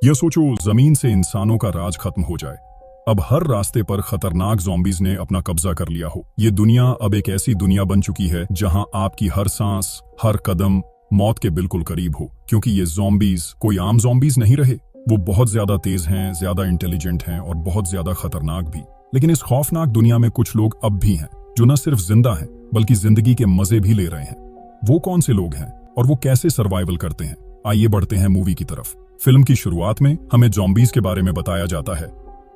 यह सोचो जमीन से इंसानों का राज खत्म हो जाए। अब हर रास्ते पर खतरनाक ज़ॉम्बीज़ ने अपना कब्जा कर लिया हो। ये दुनिया अब एक ऐसी दुनिया बन चुकी है जहां आपकी हर सांस, हर कदम मौत के बिल्कुल करीब हो, क्योंकि ये ज़ॉम्बीज़ कोई आम ज़ॉम्बीज़ नहीं रहे। वो बहुत ज्यादा तेज हैं, ज्यादा इंटेलिजेंट हैं और बहुत ज्यादा खतरनाक भी। लेकिन इस खौफनाक दुनिया में कुछ लोग अब भी हैं जो न सिर्फ जिंदा हैं बल्कि जिंदगी के मजे भी ले रहे हैं। वो कौन से लोग हैं और वो कैसे सर्वाइवल करते हैं? आइए बढ़ते हैं मूवी की तरफ। फिल्म की शुरुआत में हमें ज़ॉम्बीज़ के बारे में बताया जाता है।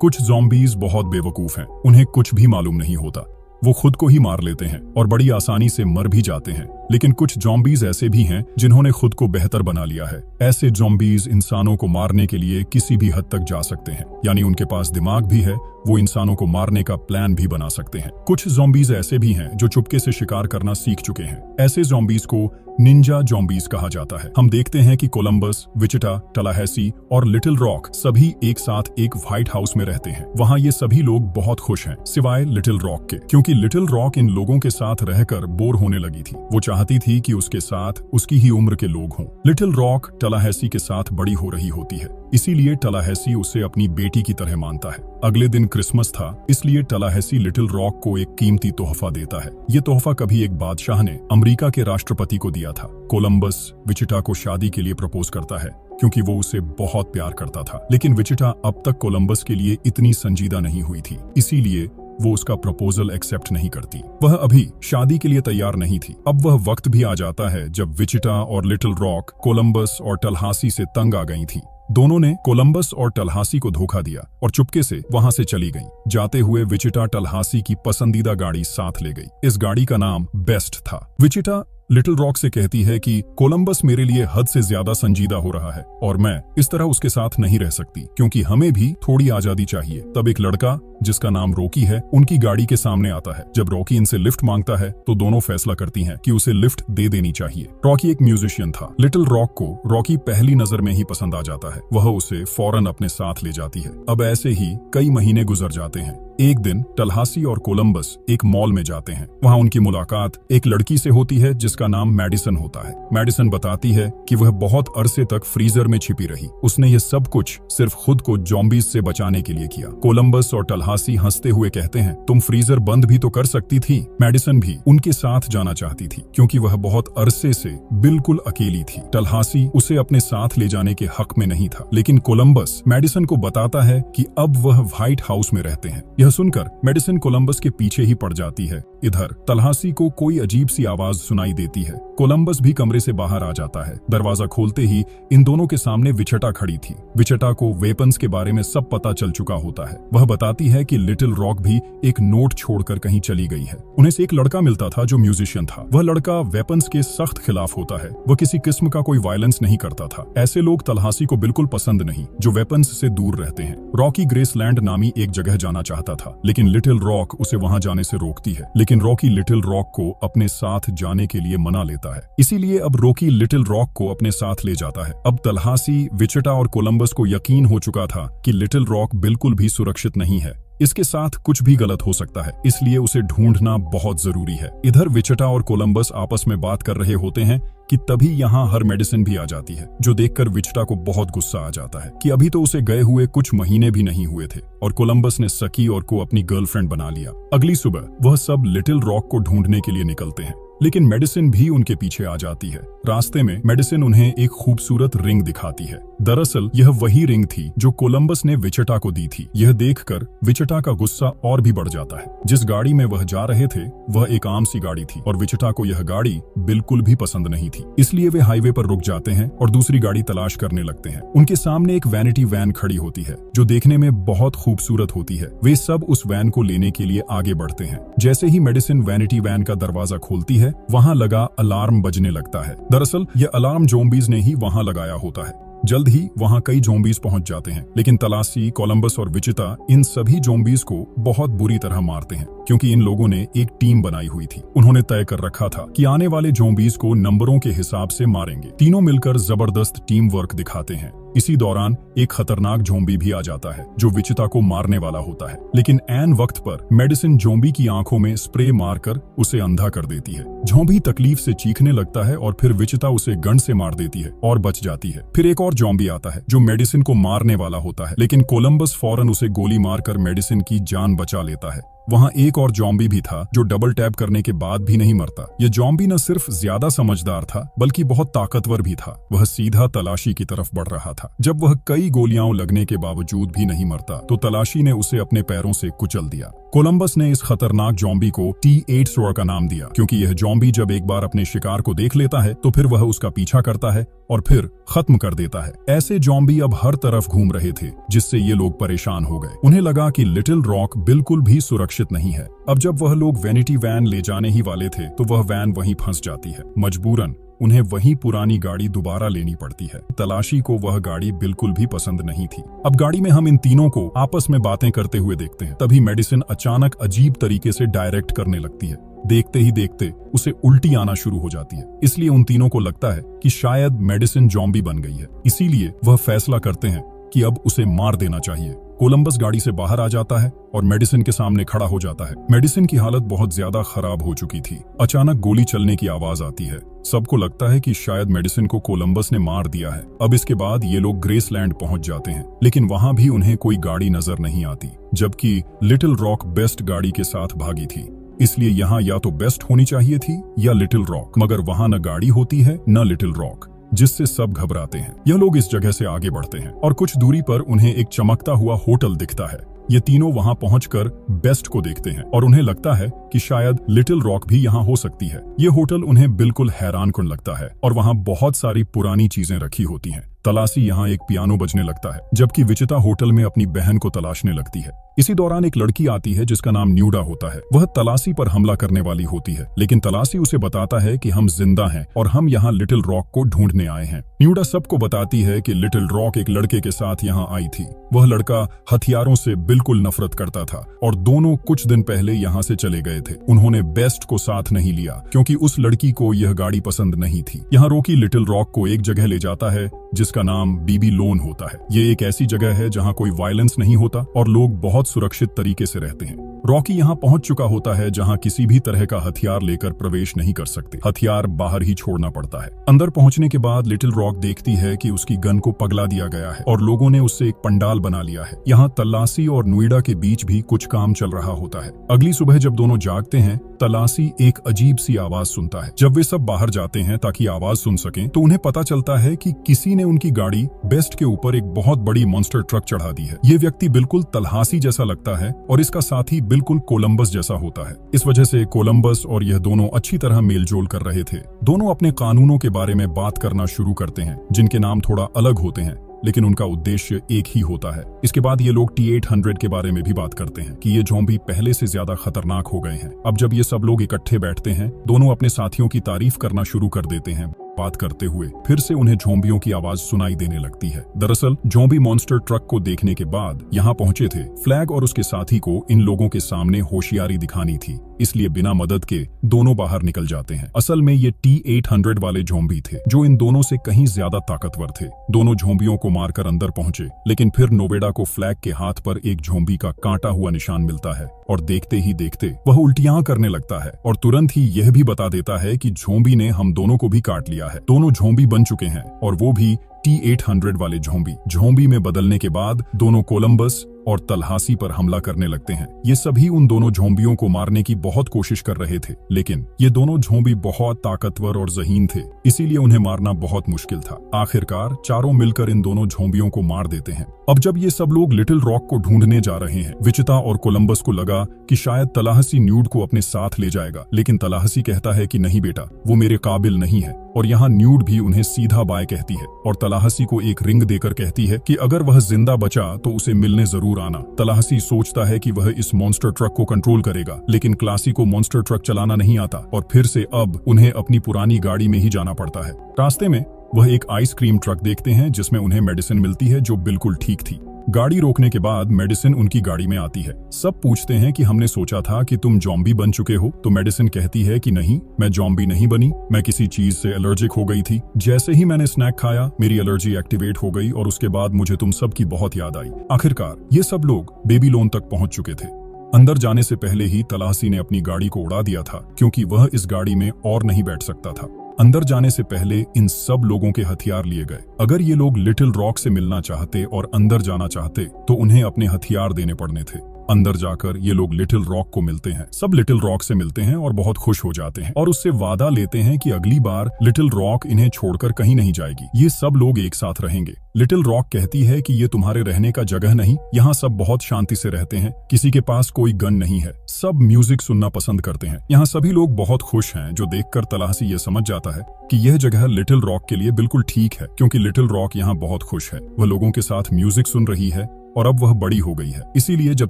कुछ ज़ॉम्बीज़ बहुत बेवकूफ हैं, उन्हें कुछ भी मालूम नहीं होता। वो खुद को ही मार लेते हैं और बड़ी आसानी से मर भी जाते हैं। लेकिन कुछ ज़ॉम्बीज़ ऐसे भी हैं जिन्होंने खुद को बेहतर बना लिया है। ऐसे ज़ॉम्बीज़ इंसानों को मारने के लिए किसी भी हद तक जा सकते हैं, यानी उनके पास दिमाग भी है, वो इंसानों को मारने का प्लान भी बना सकते हैं। कुछ ज़ॉम्बीज़ ऐसे भी हैं जो चुपके से शिकार करना सीख चुके हैं। ऐसे ज़ॉम्बीज़ को निंजा ज़ॉम्बीज़ कहा जाता है। हम देखते हैं कि कोलंबस, विचिटा, टलाहैसी और लिटिल रॉक सभी एक साथ एक व्हाइट हाउस में रहते हैं। वहाँ ये सभी लोग बहुत खुश हैं, सिवाय लिटिल रॉक के, क्योंकि लिटिल रॉक इन लोगों के साथ रहकर बोर होने लगी थी। वो चाहती थी कि उसके साथ उसकी ही उम्र के लोग हों। लिटिल रॉक टलाहैसी के साथ बड़ी हो रही होती है, इसीलिए टलाहैसी उसे अपनी बेटी की तरह मानता है। अगले दिन क्रिसमस था, इसलिए टलाहैसी लिटिल रॉक को एक कीमती तोहफा देता है। ये तोहफा कभी एक बादशाह ने अमेरिका के राष्ट्रपति को दिया था। कोलंबस विचिटा को शादी के लिए प्रपोज करता है क्योंकि वो उसे बहुत प्यार करता था। लेकिन विचिटा अब तक कोलंबस के लिए इतनी संजीदा नहीं हुई थी, इसीलिए वो उसका प्रपोजल एक्सेप्ट नहीं करती। वह अभी शादी के लिए तैयार नहीं थी। अब वह वक्त भी आ जाता है जब विचिटा और लिटिल रॉक कोलंबस और टलहासी से तंग आ गई थी। दोनों ने कोलंबस और टलहासी को धोखा दिया और चुपके से वहां से चली गईं। जाते हुए विचिटा टलहासी की पसंदीदा गाड़ी साथ ले गई। इस गाड़ी का नाम बेस्ट था। विचिटा लिटिल रॉक से कहती है कि कोलंबस मेरे लिए हद से ज्यादा संजीदा हो रहा है और मैं इस तरह उसके साथ नहीं रह सकती, क्योंकि हमें भी थोड़ी आजादी चाहिए। तब एक लड़का जिसका नाम रॉकी है उनकी गाड़ी के सामने आता है। जब रॉकी इनसे लिफ्ट मांगता है तो दोनों फैसला करती हैं कि उसे लिफ्ट दे देनी चाहिए। रॉकी एक म्यूजिशियन था। लिटिल रॉक को रॉकी पहली नजर में ही पसंद आ जाता है। वह उसे फौरन अपने साथ ले जाती है। अब ऐसे ही कई महीने गुजर जाते हैं। एक दिन टलहासी और कोलंबस एक मॉल में जाते हैं। वहां उनकी मुलाकात एक लड़की से होती है जिसका नाम मैडिसन होता है। मैडिसन बताती है कि वह बहुत अरसे तक फ्रीजर में छिपी रही। उसने ये सब कुछ सिर्फ खुद को ज़ॉम्बीज़ से बचाने के लिए किया। कोलंबस और टलहासी हंसते हुए कहते हैं, तुम फ्रीजर बंद भी तो कर सकती थी। मैडिसन भी उनके साथ जाना चाहती थी क्योंकि वह बहुत अरसे से बिल्कुल अकेली थी। टलहासी उसे अपने साथ ले जाने के हक में नहीं था, लेकिन कोलंबस मैडिसन को बताता है कि अब वह व्हाइट हाउस में रहते हैं। यह सुनकर मेडिसन कोलंबस के पीछे ही पड़ जाती है। इधर टलहासी को कोई अजीब सी आवाज सुनाई देती है। कोलंबस भी कमरे से बाहर आ जाता है। दरवाजा खोलते ही इन दोनों के सामने विचिटा खड़ी थी। विचिटा को वेपन्स के बारे में सब पता चल चुका होता है। वह बताती है कि लिटिल रॉक भी एक नोट छोड़कर कहीं चली गई है। उन्हें से एक लड़का मिलता था जो म्यूजिशियन था। वह लड़का वेपन्स के सख्त खिलाफ होता है। वह किसी किस्म का कोई वायलेंस नहीं करता था। ऐसे लोग टलहासी को बिल्कुल पसंद नहीं जो वेपन्स से दूर रहते हैं। रॉकी ग्रेसलैंड नामी एक जगह जाना चाहता था, लेकिन लिटिल रॉक उसे वहां जाने से रोकती है। लेकिन रॉकी लिटिल रॉक को अपने साथ जाने के लिए मना लेता है। इसीलिए अब रॉकी लिटिल रॉक को अपने साथ ले जाता है। अब टलहासी, विचिटा और कोलंबस को यकीन हो चुका था कि लिटिल रॉक बिल्कुल भी सुरक्षित नहीं है। इसके साथ कुछ भी गलत हो सकता है, इसलिए उसे ढूंढना बहुत जरूरी है। इधर विचिटा और कोलंबस आपस में बात कर रहे होते हैं कि तभी यहाँ हर मेडिसिन भी आ जाती है, जो देखकर विचिटा को बहुत गुस्सा आ जाता है कि अभी तो उसे गए हुए कुछ महीने भी नहीं हुए थे और कोलंबस ने सकी और को अपनी गर्लफ्रेंड बना लिया। अगली सुबह वह सब लिटिल रॉक को ढूंढने के लिए निकलते हैं, लेकिन मेडिसिन भी उनके पीछे आ जाती है। रास्ते में मेडिसिन उन्हें एक खूबसूरत रिंग दिखाती है। दरअसल यह वही रिंग थी जो कोलंबस ने विचिटा को दी थी। यह देखकर विचिटा का गुस्सा और भी बढ़ जाता है। जिस गाड़ी में वह जा रहे थे वह एक आम सी गाड़ी थी और विचिटा को यह गाड़ी बिल्कुल भी पसंद नहीं थी। इसलिए वे हाईवे पर रुक जाते हैं और दूसरी गाड़ी तलाश करने लगते हैं। उनके सामने एक वैनिटी वैन खड़ी होती है जो देखने में बहुत खूबसूरत होती है। वे सब उस वैन को लेने के लिए आगे बढ़ते हैं। जैसे ही मेडिसिन वैनिटी वैन का दरवाजा खोलती है, वहां लगा अलार्म बजने लगता है। दरअसल यह अलार्म ज़ॉम्बीज़ ने ही वहां लगाया होता है। जल्द ही वहां कई ज़ॉम्बीज़ पहुंच जाते हैं, लेकिन तलासी, कोलंबस और विचिटा इन सभी ज़ॉम्बीज़ को बहुत बुरी तरह मारते हैं, क्योंकि इन लोगों ने एक टीम बनाई हुई थी। उन्होंने तय कर रखा था कि आने वाले ज़ॉम्बीज़ को नंबरों के हिसाब से मारेंगे। तीनों मिलकर जबरदस्त टीम वर्क दिखाते हैं इसी दौरान एक खतरनाक ज़ॉम्बी भी आ जाता है जो विचिता को मारने वाला होता है, लेकिन ऐन वक्त पर मेडिसिन ज़ॉम्बी की आंखों में स्प्रे मारकर उसे अंधा कर देती है। ज़ॉम्बी तकलीफ से चीखने लगता है और फिर विचिता उसे गन से मार देती है और बच जाती है। फिर एक और ज़ॉम्बी आता है जो मेडिसिन को मारने वाला होता है, लेकिन कोलंबस फौरन उसे गोली मारकर मेडिसिन की जान बचा लेता है। वहां एक और ज़ॉम्बी भी था जो डबल टैप करने के बाद भी नहीं मरता। ये ज़ॉम्बी न सिर्फ ज्यादा समझदार था बल्कि बहुत ताकतवर भी था। वह सीधा तलाशी की तरफ बढ़ रहा था। जब वह कई गोलियां लगने के बावजूद भी नहीं मरता तो तलाशी ने उसे अपने पैरों से कुचल दिया। कोलंबस ने इस खतरनाक ज़ॉम्बी को T8 सोर का नाम दिया क्योंकि यह ज़ॉम्बी जब एक बार अपने शिकार को देख लेता है तो फिर वह उसका पीछा करता है और फिर खत्म कर देता है। ऐसे ज़ॉम्बी अब हर तरफ घूम रहे थे जिससे ये लोग परेशान हो गए। उन्हें लगा कि लिटिल रॉक बिल्कुल भी सुरक्षित नहीं है। अब जब वह लोग वैनिटी वैन ले जाने ही वाले थे तो वह वैन वहीं फंस जाती है। मजबूरन उन्हें वही पुरानी गाड़ी दोबारा लेनी पड़ती है। तलाशी को वह गाड़ी बिल्कुल भी पसंद नहीं थी। अब गाड़ी में हम इन तीनों को आपस में बातें करते हुए देखते हैं। तभी मेडिसिन अचानक अजीब तरीके से डायरेक्ट करने लगती है। देखते ही देखते उसे उल्टी आना शुरू हो जाती है। इसलिए उन तीनों को लगता है कि शायद मेडिसिन ज़ॉम्बी बन गई है। इसीलिए वह फैसला करते हैं कि अब उसे मार देना चाहिए। कोलंबस गाड़ी से बाहर आ जाता है और मेडिसिन के सामने खड़ा हो जाता है। मेडिसिन की हालत बहुत ज्यादा खराब हो चुकी थी। अचानक गोली चलने की आवाज आती है। सबको लगता है कि शायद मेडिसिन को कोलंबस ने मार दिया है। अब इसके बाद ये लोग ग्रेसलैंड पहुंच जाते हैं, लेकिन वहां भी उन्हें कोई गाड़ी नजर नहीं आती, जबकि लिटिल रॉक बेस्ट गाड़ी के साथ भागी थी। इसलिए यहाँ या तो बेस्ट होनी चाहिए थी या लिटिल रॉक, मगर वहां न गाड़ी होती है न लिटिल रॉक, जिससे सब घबराते हैं। यह लोग इस जगह से आगे बढ़ते हैं और कुछ दूरी पर उन्हें एक चमकता हुआ होटल दिखता है। ये तीनों वहां पहुंचकर बेस्ट को देखते हैं और उन्हें लगता है कि शायद लिटिल रॉक भी यहाँ हो सकती है। ये होटल उन्हें बिल्कुल हैरानकुन लगता है और वहां बहुत सारी पुरानी चीजें रखी होती हैं। तलाशी यहाँ एक पियानो बजने लगता है, जबकि विचिता होटल में अपनी बहन को तलाशने लगती है। इसी दौरान एक लड़की आती है जिसका नाम न्यूडा होता है। वह तलाशी पर हमला करने वाली होती है, लेकिन तलाशी उसे बताता है कि हम जिंदा हैं और हम यहाँ लिटिल रॉक को ढूंढने आए हैं। न्यूडा सबको बताती है कि लिटिल रॉक एक लड़के के साथ यहाँ आई थी। वह लड़का हथियारों से बिल्कुल नफरत करता था और दोनों कुछ दिन पहले यहाँ से चले गए थे। उन्होंने बेस्ट को साथ नहीं लिया क्योंकि उस लड़की को यह गाड़ी पसंद नहीं थी। यहाँ रॉकी लिटिल रॉक को एक जगह ले जाता है जिसका नाम बीबी लोन होता है। ये एक ऐसी जगह है जहाँ कोई वायलेंस नहीं होता और लोग बहुत सुरक्षित तरीके से रहते हैं। रॉकी यहाँ पहुंच चुका होता है जहाँ किसी भी तरह का हथियार लेकर प्रवेश नहीं कर सकते। हथियार बाहर ही छोड़ना पड़ता है। अंदर पहुंचने के बाद लिटिल रॉक देखती है कि उसकी गन को पगला दिया गया है और लोगों ने उससे एक पंडाल बना लिया है। यहाँ तलाशी और नोएडा के बीच भी कुछ काम चल रहा होता है। अगली सुबह जब दोनों जागते हैं, तलाशी एक अजीब सी आवाज सुनता है। जब वे सब बाहर जाते हैं ताकि आवाज सुन सकें, तो उन्हें पता चलता है कि किसी ने उनकी गाड़ी बेस्ट के ऊपर एक बहुत बड़ी मॉन्स्टर ट्रक चढ़ा दी है। ये व्यक्ति बिल्कुल तलाशी जैसा लगता है और इसका साथी बिल्कुल कोलंबस जैसा होता है। इस वजह से कोलंबस और यह दोनों अच्छी तरह मेलजोल कर रहे थे। दोनों अपने कानूनों के बारे में बात करना शुरू करते हैं, जिनके नाम थोड़ा अलग होते हैं, लेकिन उनका उद्देश्य एक ही होता है। इसके बाद ये लोग T800 के बारे में भी बात करते हैं कि ये ज़ॉम्बी पहले से ज्यादा खतरनाक हो गए हैं। अब जब ये सब लोग इकट्ठे बैठते हैं, दोनों अपने साथियों की तारीफ करना शुरू कर देते हैं। बात करते हुए फिर से उन्हें ज़ॉम्बियों की आवाज सुनाई देने लगती है। दरअसल ज़ॉम्बी मॉन्स्टर ट्रक को देखने के बाद यहाँ पहुंचे थे। फ्लैग और उसके साथी को इन लोगों के सामने होशियारी दिखानी थी, इसलिए बिना मदद के दोनों बाहर निकल जाते हैं। असल में ये T800 वाले ज़ॉम्बी थे जो इन दोनों से कहीं ज्यादा ताकतवर थे। दोनों ज़ॉम्बियों को मारकर अंदर पहुंचे, लेकिन फिर नोएडा को फ्लैग के हाथ पर एक ज़ॉम्बी का काटा हुआ निशान मिलता है और देखते ही देखते वह उल्टियां करने लगता है और तुरंत ही यह भी बता देता है कि ज़ॉम्बी ने हम दोनों को भी काट लिया है। दोनों ज़ॉम्बी बन चुके हैं और वो भी T800 वाले ज़ॉम्बी में बदलने के बाद दोनों कोलंबस और तलहासी पर हमला करने लगते हैं। ये सभी उन दोनों ज़ॉम्बियों को मारने की बहुत कोशिश कर रहे थे, लेकिन ये दोनों ज़ॉम्बी बहुत ताकतवर और ज़हीन थे, इसीलिए उन्हें मारना बहुत मुश्किल था। आखिरकार चारों मिलकर इन दोनों ज़ॉम्बियों को मार देते हैं। अब जब ये सब लोग लिटिल रॉक को ढूंढने जा रहे हैं, विचिता और कोलंबस को लगा कि शायद तलाहसी न्यूड को अपने साथ ले जाएगा, लेकिन तलाहसी कहता है कि नहीं बेटा, वो मेरे काबिल नहीं है। और यहाँ न्यूड भी उन्हें सीधा बाय कहती है और तलाहसी को एक रिंग देकर कहती है कि अगर वह जिंदा बचा तो उसे मिलने जरूर आना। तलाहसी सोचता है कि वह इस मॉन्स्टर ट्रक को कंट्रोल करेगा, लेकिन क्लासी को मॉन्स्टर ट्रक चलाना नहीं आता और फिर से अब उन्हें अपनी पुरानी गाड़ी में ही जाना पड़ता है। रास्ते में वह एक आइसक्रीम ट्रक देखते हैं जिसमें उन्हें मेडिसिन मिलती है जो बिल्कुल ठीक थी। गाड़ी रोकने के बाद मेडिसिन उनकी गाड़ी में आती है। सब पूछते हैं कि हमने सोचा था कि तुम जॉम्बी बन चुके हो, तो मेडिसिन कहती है कि नहीं, मैं जॉम्बी नहीं बनी, मैं किसी चीज से एलर्जिक हो गई थी। जैसे ही मैंने स्नैक खाया मेरी एलर्जी एक्टिवेट हो गई और उसके बाद मुझे तुम सब की बहुत याद आई। आखिरकार ये सब लोग बेबीलोन तक पहुंच चुके थे। अंदर जाने से पहले ही तलाहसी ने अपनी गाड़ी को उड़ा दिया था, क्योंकि वह इस गाड़ी में और नहीं बैठ सकता था। अंदर जाने से पहले इन सब लोगों के हथियार लिए गए। अगर ये लोग लिटिल रॉक से मिलना चाहते और अंदर जाना चाहते तो उन्हें अपने हथियार देने पड़ने थे। अंदर जाकर ये लोग लिटिल रॉक को मिलते हैं। सब लिटिल रॉक से मिलते हैं और बहुत खुश हो जाते हैं और उससे वादा लेते हैं कि अगली बार लिटिल रॉक इन्हें छोड़कर कहीं नहीं जाएगी, ये सब लोग एक साथ रहेंगे। लिटिल रॉक कहती है कि ये तुम्हारे रहने का जगह नहीं, यहाँ सब बहुत शांति से रहते हैं, किसी के पास कोई गन नहीं है, सब म्यूजिक सुनना पसंद करते हैं, यहाँ सभी लोग बहुत खुश हैं। जो देखकर तलाहसी ये समझ जाता है कि यह जगह लिटिल रॉक के लिए बिल्कुल ठीक है, क्योंकि लिटिल रॉक यहाँ बहुत खुश है। वह लोगों के साथ म्यूजिक सुन रही है और अब वह बड़ी हो गई है। इसीलिए जब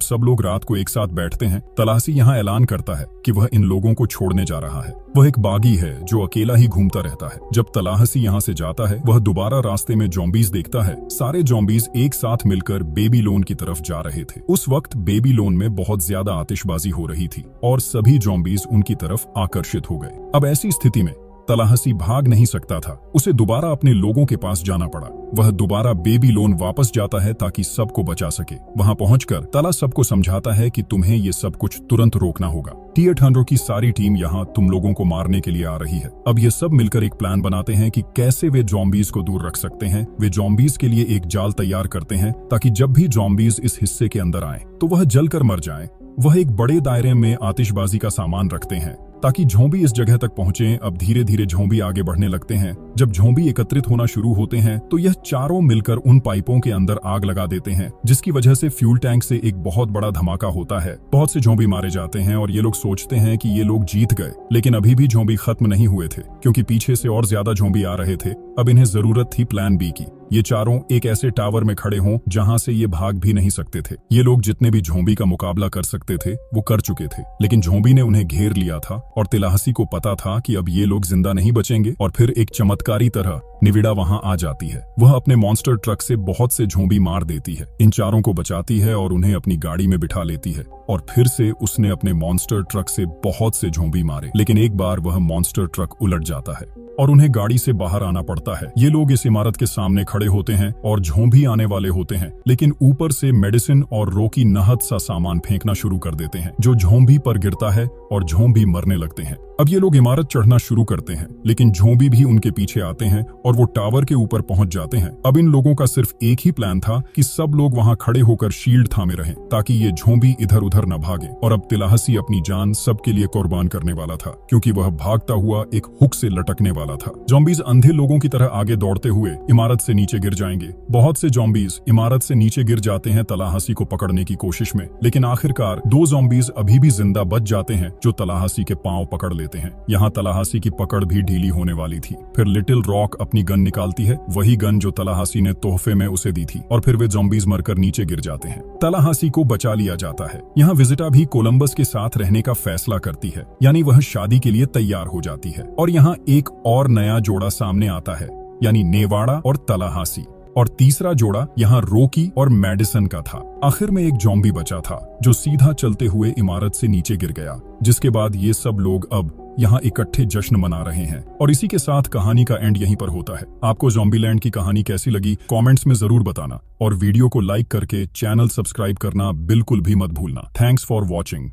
सब लोग रात को एक साथ बैठते हैं, तलाहसी यहाँ ऐलान करता है कि वह इन लोगों को छोड़ने जा रहा है। वह एक बागी है जो अकेला ही घूमता रहता है। जब तलाहसी यहाँ से जाता है, वह दोबारा रास्ते में जॉम्बीज देखता है। सारे जॉम्बीज एक साथ मिलकर बेबीलोन की तरफ जा रहे थे। उस वक्त बेबीलोन में बहुत ज्यादा आतिशबाजी हो रही थी और सभी जॉम्बीज उनकी तरफ आकर्षित हो गए। अब ऐसी स्थिति में तलाहसी भाग नहीं सकता था, उसे दोबारा अपने लोगों के पास जाना पड़ा। वह दोबारा बेबीलोन वापस जाता है ताकि सबको बचा सके। वहां पहुंचकर तला सबको समझाता है कि तुम्हें ये सब कुछ तुरंत रोकना होगा। T-800 की सारी टीम यहाँ तुम लोगों को मारने के लिए आ रही है। अब ये सब मिलकर एक प्लान बनाते हैं कि कैसे वे जॉम्बीज को दूर रख सकते हैं। वे जॉम्बीज के लिए एक जाल तैयार करते हैं ताकि जब भी जॉम्बीज इस हिस्से के अंदर आए तो वह जलकर मर जाएं। वह एक बड़े दायरे में आतिशबाजी का सामान रखते हैं ताकि झोंबी इस जगह तक पहुंचे। अब धीरे धीरे झोंबी आगे बढ़ने लगते हैं। जब झोंबी एकत्रित होना शुरू होते हैं तो यह चारों मिलकर उन पाइपों के अंदर आग लगा देते हैं, जिसकी वजह से फ्यूल टैंक से एक बहुत बड़ा धमाका होता है। बहुत से झोंबी मारे जाते हैं और ये लोग सोचते हैं कि ये लोग जीत गए, लेकिन अभी भी झोंबी खत्म नहीं हुए थे, क्योंकि पीछे से और ज्यादा झोंबी आ रहे थे। अब इन्हें जरूरत थी प्लान बी की। ये चारों एक ऐसे टावर में खड़े हों जहां से ये भाग भी नहीं सकते थे। ये लोग जितने भी झोंबी का मुकाबला कर सकते थे वो कर चुके थे, लेकिन झोंबी ने उन्हें घेर लिया था और तलाहसी को पता था कि अब ये लोग जिंदा नहीं बचेंगे। और फिर एक चमत्कारी तरह निविड़ा वहां आ जाती है। वह अपने मॉन्स्टर ट्रक से बहुत से झोंबी मार देती है, इन चारों को बचाती है और उन्हें अपनी गाड़ी में बिठा लेती है। और फिर से उसने अपने मॉन्स्टर ट्रक से बहुत से झोंबी मारे, लेकिन एक बार वह मॉन्स्टर ट्रक उलट जाता है और उन्हें गाड़ी से बाहर आना पड़ता है। ये लोग इस इमारत के सामने खड़े होते हैं और झोंबी आने वाले होते हैं, लेकिन ऊपर से मेडिसिन और रोकी नहत सा सामान फेंकना शुरू कर देते हैं, जो झोंबी पर गिरता है और झोंबी मरने लगते हैं। अब ये लोग इमारत चढ़ना शुरू करते हैं, लेकिन झोंबी भी उनके पीछे आते हैं और वो टावर के ऊपर पहुंच जाते हैं। अब इन लोगों का सिर्फ एक ही प्लान था कि सब लोग वहां खड़े होकर शील्ड थामे रहें ताकि ये झोंबी इधर उधर न भागे। और अब तलाहसी अपनी जान सबके लिए कुर्बान करने वाला था, क्योंकि वह भागता हुआ एक हुक से लटकने वाला था। जॉम्बीज अंधे लोगों की तरह आगे दौड़ते हुए इमारत से नीचे गिर जाएंगे। बहुत से जॉम्बीज इमारत से नीचे गिर जाते हैं तलाहसी को पकड़ने की कोशिश में, लेकिन आखिरकार 2 जॉम्बीज अभी भी जिंदा बच जाते हैं जो तलाहसी के पांव पकड़ लेते हैं। यहाँ तलाहसी की पकड़ भी ढीली होने वाली थी। फिर लिटिल रॉक अपनी गन निकालती है, वही गन जो तलाहसी ने तोहफे में उसे दी थी, और फिर वे जॉम्बीज मरकर नीचे गिर जाते हैं। तलाहसी को बचा लिया जाता है। यहाँ विजिटा भी कोलंबस के साथ रहने का फैसला करती है, यानी वह शादी के लिए तैयार हो जाती है। और यहाँ एक और नया जोड़ा सामने आता है, यानी नेवाड़ा और तलाहसी। और तीसरा जोड़ा यहाँ रोकी और मेडिसन का था। आखिर में एक जॉम्बी बचा था जो सीधा चलते हुए इमारत से नीचे गिर गया, जिसके बाद ये सब लोग अब यहाँ इकट्ठे जश्न मना रहे हैं। और इसी के साथ कहानी का एंड यहीं पर होता है। आपको ज़ॉम्बीलैंड की कहानी कैसी लगी कमेंट्स में जरूर बताना, और वीडियो को लाइक करके चैनल सब्सक्राइब करना बिल्कुल भी मत भूलना। Thanks for watching.